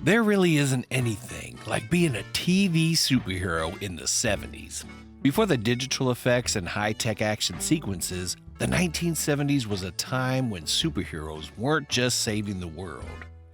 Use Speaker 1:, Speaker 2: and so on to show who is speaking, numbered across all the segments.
Speaker 1: There really isn't anything like being a TV superhero in the 70s. Before the digital effects and high-tech action sequences, the 1970s was a time when superheroes weren't just saving the world.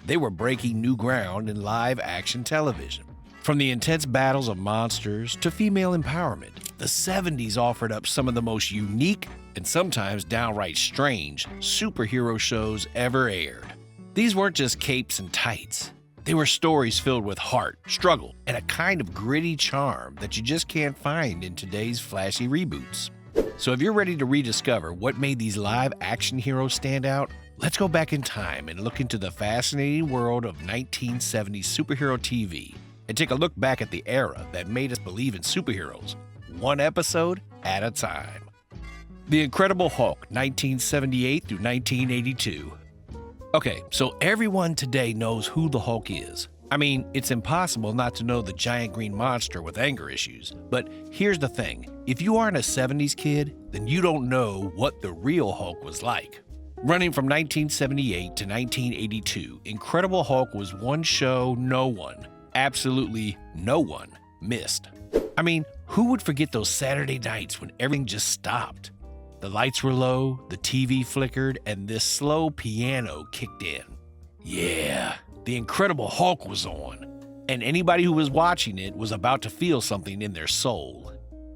Speaker 1: They were breaking new ground in live-action television. From the intense battles of monsters to female empowerment, the 70s offered up some of the most unique and sometimes downright strange superhero shows ever aired. These weren't just capes and tights. They were stories filled with heart, struggle, and a kind of gritty charm that you just can't find in today's flashy reboots. So if you're ready to rediscover what made these live-action heroes stand out, let's go back in time and look into the fascinating world of 1970s superhero TV and take a look back at the era that made us believe in superheroes, one episode at a time. The Incredible Hulk, 1978 through 1982. Okay, so everyone today knows who the Hulk is. I mean, it's impossible not to know the giant green monster with anger issues. But here's the thing, if you aren't a 70s kid, then you don't know what the real Hulk was like. Running from 1978 to 1982, Incredible Hulk was one show no one, absolutely no one, missed. I mean, who would forget those Saturday nights when everything just stopped? The lights were low, the TV flickered, and this slow piano kicked in. Yeah, the Incredible Hulk was on, and anybody who was watching it was about to feel something in their soul.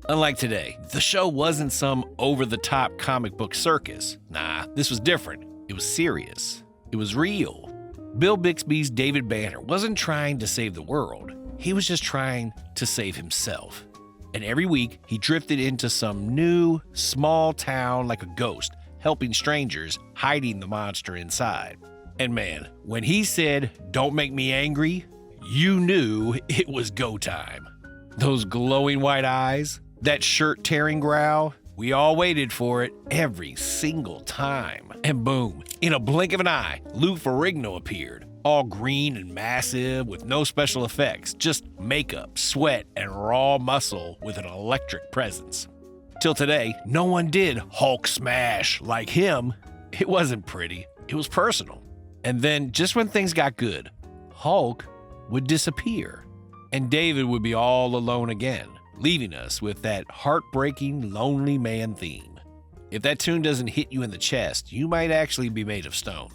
Speaker 1: Unlike today, the show wasn't some over-the-top comic book circus. Nah, this was different. It was serious. It was real. Bill Bixby's David Banner wasn't trying to save the world. He was just trying to save himself. And every week, he drifted into some new, small town like a ghost, helping strangers, hiding the monster inside. And man, when he said, "Don't make me angry," you knew it was go time. Those glowing white eyes, that shirt-tearing growl, we all waited for it every single time. And boom, in a blink of an eye, Lou Ferrigno appeared. All green and massive with no special effects, just makeup, sweat, and raw muscle with an electric presence. Till today, no one did Hulk smash like him. It wasn't pretty, it was personal. And then, just when things got good, Hulk would disappear. And David would be all alone again, leaving us with that heartbreaking, lonely man theme. If that tune doesn't hit you in the chest, you might actually be made of stone.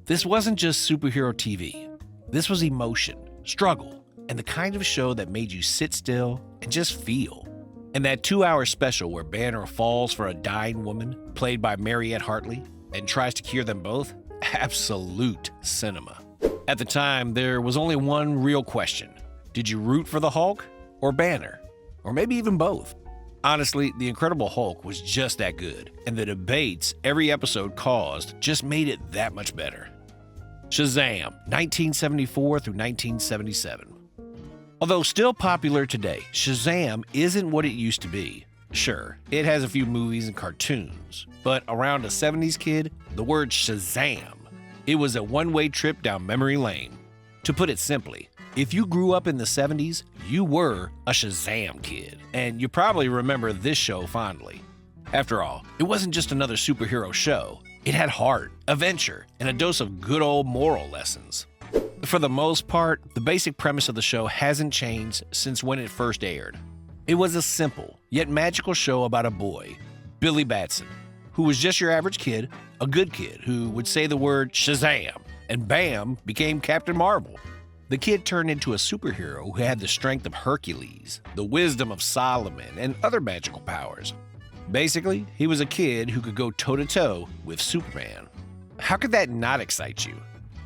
Speaker 1: This wasn't just superhero TV. This was emotion, struggle, and the kind of show that made you sit still and just feel. And that 2-hour special where Banner falls for a dying woman, played by Mariette Hartley, and tries to cure them both, absolute cinema. At the time, there was only one real question. Did you root for the Hulk or Banner? Or maybe even both? Honestly, The Incredible Hulk was just that good, and the debates every episode caused just made it that much better. Shazam, 1974 through 1977. Although still popular today, Shazam isn't what it used to be. Sure, it has a few movies and cartoons, but around a 70s kid, the word Shazam, it was a one-way trip down memory lane. To put it simply, if you grew up in the 70s, you were a Shazam kid, and you probably remember this show fondly. After all, it wasn't just another superhero show. It had heart, adventure, and a dose of good old moral lessons. For the most part, the basic premise of the show hasn't changed since when it first aired. It was a simple, yet magical show about a boy, Billy Batson, who was just your average kid, a good kid who would say the word Shazam, and bam, became Captain Marvel. The kid turned into a superhero who had the strength of Hercules, the wisdom of Solomon, and other magical powers. Basically, he was a kid who could go toe-to-toe with Superman. How could that not excite you?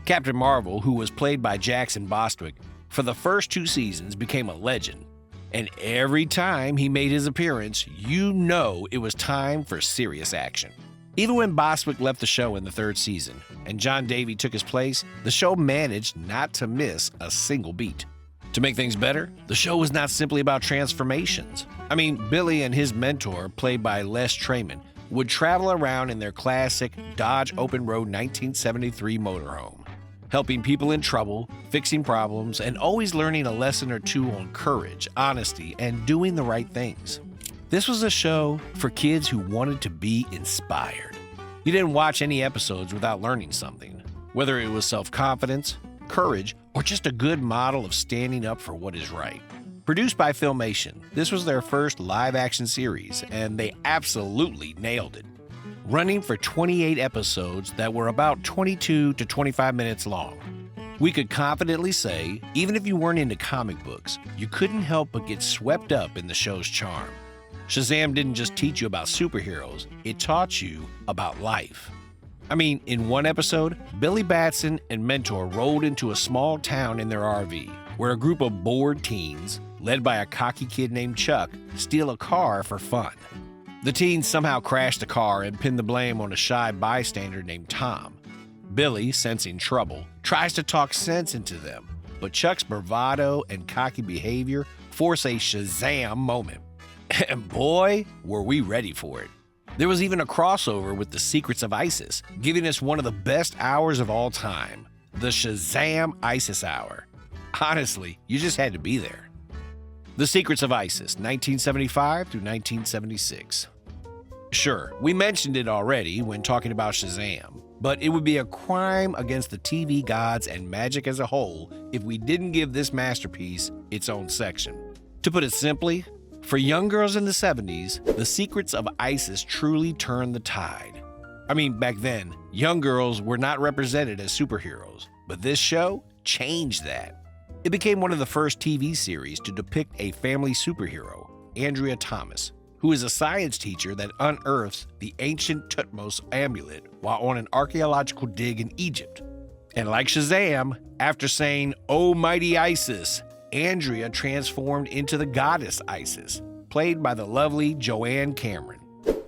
Speaker 1: Captain Marvel, who was played by Jackson Bostwick, for the first 2 seasons became a legend. And every time he made his appearance, you know it was time for serious action. Even when Bostwick left the show in the 3rd season and John Davey took his place, the show managed not to miss a single beat. To make things better, the show was not simply about transformations. I mean, Billy and his mentor, played by Les Trayman, would travel around in their classic Dodge Open Road 1973 motorhome, helping people in trouble, fixing problems, and always learning a lesson or two on courage, honesty, and doing the right things. This was a show for kids who wanted to be inspired. You didn't watch any episodes without learning something, whether it was self-confidence, courage, or just a good model of standing up for what is right. Produced by Filmation, this was their first live-action series, and they absolutely nailed it. Running for 28 episodes that were about 22 to 25 minutes long. We could confidently say, even if you weren't into comic books, you couldn't help but get swept up in the show's charm. Shazam didn't just teach you about superheroes, it taught you about life. I mean, in one episode, Billy Batson and Mentor rolled into a small town in their RV, where a group of bored teens, led by a cocky kid named Chuck, steal a car for fun. The teens somehow crash the car and pin the blame on a shy bystander named Tom. Billy, sensing trouble, tries to talk sense into them, but Chuck's bravado and cocky behavior force a Shazam moment. And boy, were we ready for it. There was even a crossover with The Secrets of Isis, giving us one of the best hours of all time, the Shazam Isis Hour. Honestly, you just had to be there. The Secrets of Isis, 1975 through 1976. Sure, we mentioned it already when talking about Shazam, but it would be a crime against the TV gods and magic as a whole if we didn't give this masterpiece its own section. To put it simply, for young girls in the 70s, The Secrets of Isis truly turned the tide. I mean, back then, young girls were not represented as superheroes, but this show changed that. It became one of the first TV series to depict a family superhero, Andrea Thomas, who is a science teacher that unearths the ancient Tutmos amulet while on an archaeological dig in Egypt. And like Shazam, after saying, "Oh mighty Isis," Andrea transformed into the goddess Isis, played by the lovely Joanne Cameron.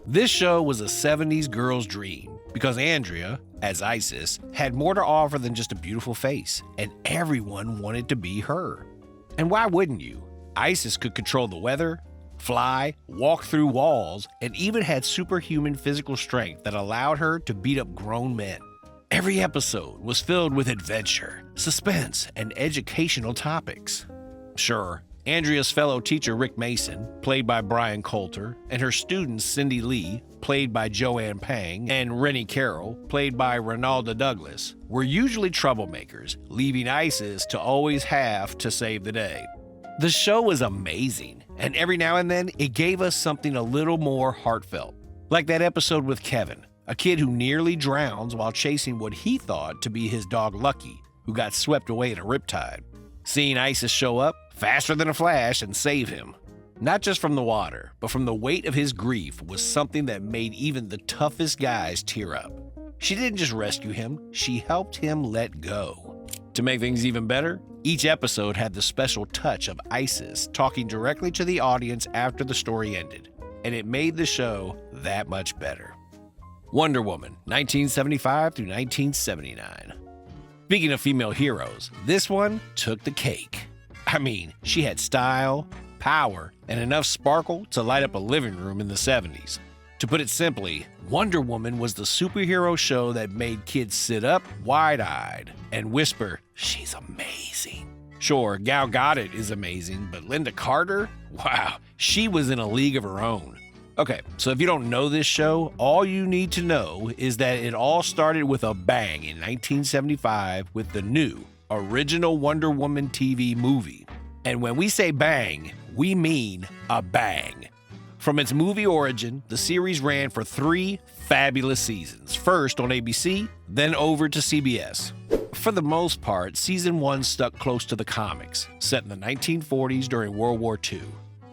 Speaker 1: This show was a 70s girl's dream because Andrea, as Isis, had more to offer than just a beautiful face, and everyone wanted to be her. And why wouldn't you? Isis could control the weather, fly, walk through walls, and even had superhuman physical strength that allowed her to beat up grown men. Every episode was filled with adventure, suspense, and educational topics. Sure, Andrea's fellow teacher Rick Mason, played by Brian Coulter, and her students Cindy Lee, played by Joanne Pang, and Rennie Carroll, played by Ronalda Douglas, were usually troublemakers, leaving Isis to always have to save the day. The show was amazing, and every now and then it gave us something a little more heartfelt. Like that episode with Kevin, a kid who nearly drowns while chasing what he thought to be his dog Lucky, who got swept away in a riptide. Seeing Isis show up faster than a flash and save him, not just from the water, but from the weight of his grief, was something that made even the toughest guys tear up. She didn't just rescue him, she helped him let go. To make things even better, each episode had the special touch of Isis talking directly to the audience after the story ended, and it made the show that much better. Wonder Woman, 1975 through 1979. Speaking of female heroes, this one took the cake. I mean, she had style, power, and enough sparkle to light up a living room in the 70s. To put it simply, Wonder Woman was the superhero show that made kids sit up wide-eyed and whisper, "She's amazing." Sure, Gal Gadot is amazing, but Lynda Carter? Wow, she was in a league of her own. Okay, so if you don't know this show, all you need to know is that it all started with a bang in 1975 with the new, original Wonder Woman TV movie. And when we say bang, we mean a bang. From its movie origin, the series ran for 3 fabulous seasons, first on ABC, then over to CBS. For the most part, season 1 stuck close to the comics, set in the 1940s during World War II.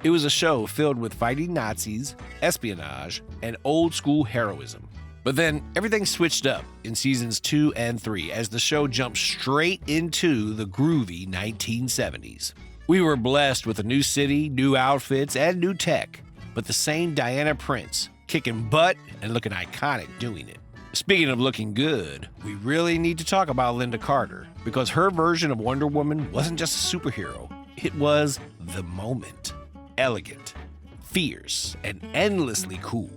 Speaker 1: It was a show filled with fighting Nazis, espionage, and old-school heroism. But then everything switched up in seasons 2 and 3 as the show jumped straight into the groovy 1970s. We were blessed with a new city, new outfits, and new tech, but the same Diana Prince, kicking butt and looking iconic doing it. Speaking of looking good, we really need to talk about Lynda Carter, because her version of Wonder Woman wasn't just a superhero, it was the moment. Elegant, fierce, and endlessly cool.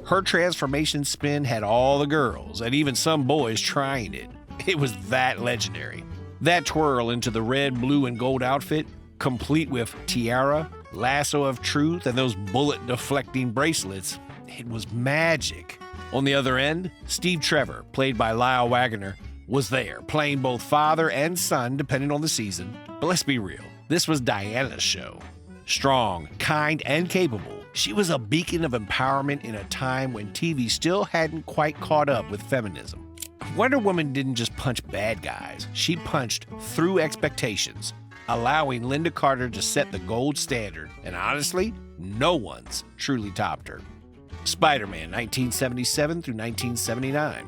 Speaker 1: Her transformation spin had all the girls, and even some boys, trying it. It was that legendary. That twirl into the red, blue, and gold outfit, complete with tiara, lasso of truth, and those bullet-deflecting bracelets, it was magic. On the other end, Steve Trevor, played by Lyle Waggoner, was there, playing both father and son depending on the season. But let's be real, this was Diana's show. Strong, kind, and capable, she was a beacon of empowerment in a time when TV still hadn't quite caught up with feminism. Wonder Woman didn't just punch bad guys, she punched through expectations, allowing Lynda Carter to set the gold standard, and honestly, no one's truly topped her. Spider-Man 1977 through 1979.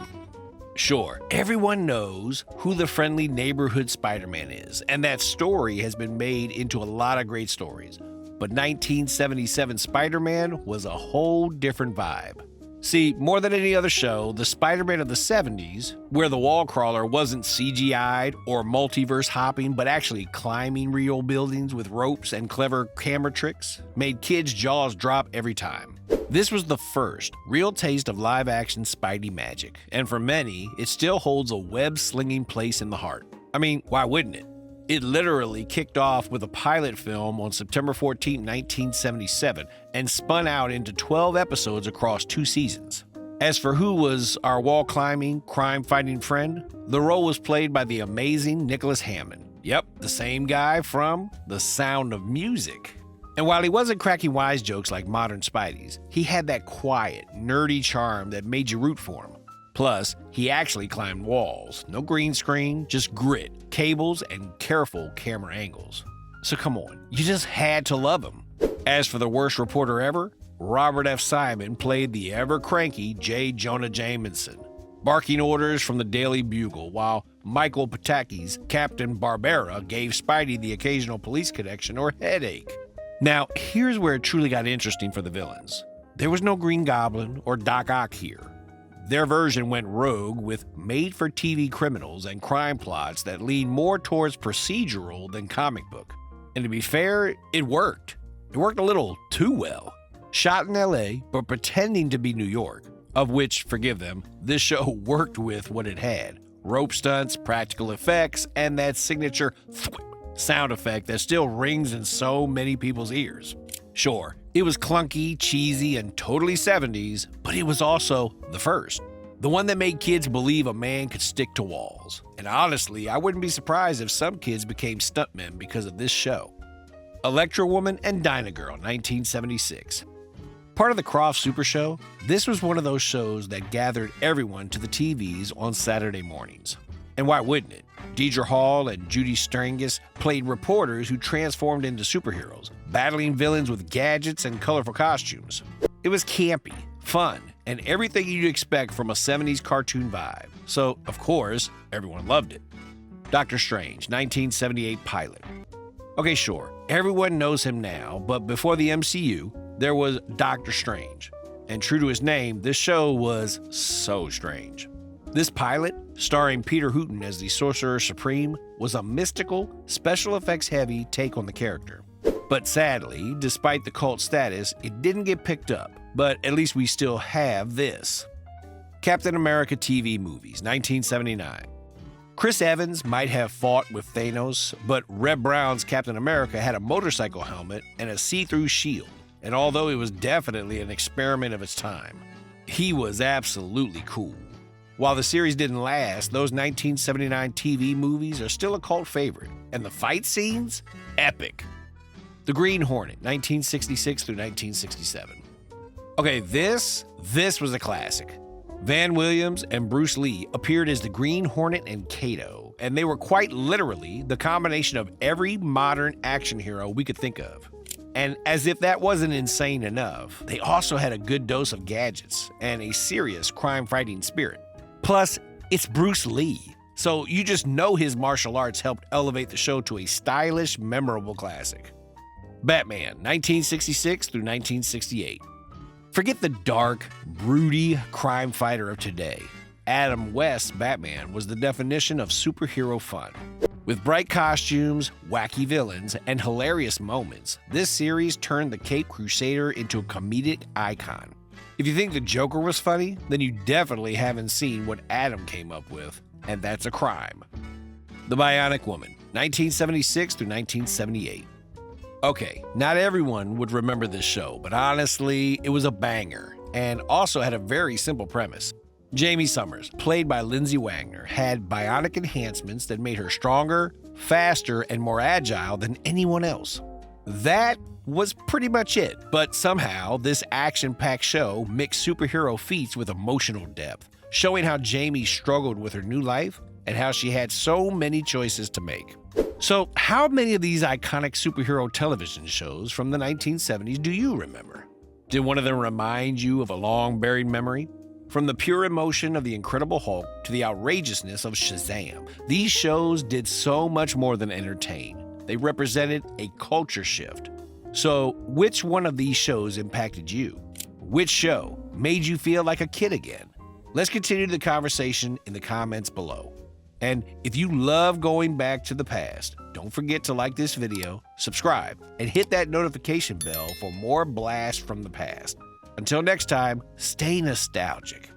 Speaker 1: Sure, everyone knows who the friendly neighborhood Spider-Man is, and that story has been made into a lot of great stories. But 1977 Spider-Man was a whole different vibe. See, more than any other show, the Spider-Man of the 70s, where the wall crawler wasn't CGI'd or multiverse hopping, but actually climbing real buildings with ropes and clever camera tricks, made kids' jaws drop every time. This was the first real taste of live-action Spidey magic, and for many, it still holds a web-slinging place in the heart. I mean, why wouldn't it? It literally kicked off with a pilot film on September 14, 1977, and spun out into 12 episodes across 2 seasons. As for who was our wall-climbing, crime-fighting friend, the role was played by the amazing Nicholas Hammond. Yep, the same guy from The Sound of Music. And while he wasn't cracking wise jokes like modern Spideys, he had that quiet, nerdy charm that made you root for him. Plus, he actually climbed walls. No green screen, just grit, cables, and careful camera angles. So come on, you just had to love him. As for the worst reporter ever, Robert F. Simon played the ever-cranky J. Jonah Jameson, barking orders from the Daily Bugle, while Michael Pataki's Captain Barbera gave Spidey the occasional police connection or headache. Now, here's where it truly got interesting for the villains. There was no Green Goblin or Doc Ock here. Their version went rogue with made-for-TV criminals and crime plots that lean more towards procedural than comic book. And to be fair, it worked. It worked a little too well. Shot in LA, but pretending to be New York, of which, forgive them, this show worked with what it had. Rope stunts, practical effects, and that signature sound effect that still rings in so many people's ears. Sure, it was clunky, cheesy, and totally 70s, but it was also the first. The one that made kids believe a man could stick to walls. And honestly, I wouldn't be surprised if some kids became stuntmen because of this show. Electra Woman and Dyna Girl, 1976. Part of the Croft Super Show, this was one of those shows that gathered everyone to the TVs on Saturday mornings. And why wouldn't it? Deidre Hall and Judy Strangis played reporters who transformed into superheroes, battling villains with gadgets and colorful costumes. It was campy, fun, and everything you'd expect from a 70s cartoon vibe. So, of course, everyone loved it. Doctor Strange, 1978 pilot. Okay, sure, everyone knows him now, but before the MCU, there was Doctor Strange. And true to his name, this show was so strange. This pilot, starring Peter Hooton as the Sorcerer Supreme, was a mystical, special effects-heavy take on the character. But sadly, despite the cult status, it didn't get picked up, but at least we still have this. Captain America TV movies, 1979. Chris Evans might have fought with Thanos, but Reb Brown's Captain America had a motorcycle helmet and a see-through shield, and although it was definitely an experiment of its time, he was absolutely cool. While the series didn't last, those 1979 TV movies are still a cult favorite, and the fight scenes? Epic. The Green Hornet, 1966 through 1967. Okay, this was a classic. Van Williams and Bruce Lee appeared as the Green Hornet and Kato, and they were quite literally the combination of every modern action hero we could think of. And as if that wasn't insane enough, they also had a good dose of gadgets and a serious crime-fighting spirit. Plus, it's Bruce Lee, so you just know his martial arts helped elevate the show to a stylish, memorable classic. Batman, 1966 through 1968. Forget the dark, broody crime fighter of today. Adam West's Batman was the definition of superhero fun. With bright costumes, wacky villains, and hilarious moments, this series turned the Caped Crusader into a comedic icon. If you think the Joker was funny, then you definitely haven't seen what Adam came up with, and that's a crime. The Bionic Woman, 1976 through 1978. Okay, not everyone would remember this show, but honestly, it was a banger, and also had a very simple premise. Jamie Summers, played by Lindsay Wagner, had bionic enhancements that made her stronger, faster, and more agile than anyone else. That was pretty much it, but somehow this action-packed show mixed superhero feats with emotional depth, showing how Jamie struggled with her new life and how she had so many choices to make. So, how many of these iconic superhero television shows from the 1970s do you remember? Did one of them remind you of a long-buried memory? From the pure emotion of the Incredible Hulk to the outrageousness of Shazam, these shows did so much more than entertain. They represented a culture shift. So, which one of these shows impacted you? Which show made you feel like a kid again? Let's continue the conversation in the comments below. And if you love going back to the past, don't forget to like this video, subscribe, and hit that notification bell for more blasts from the past. Until next time, stay nostalgic.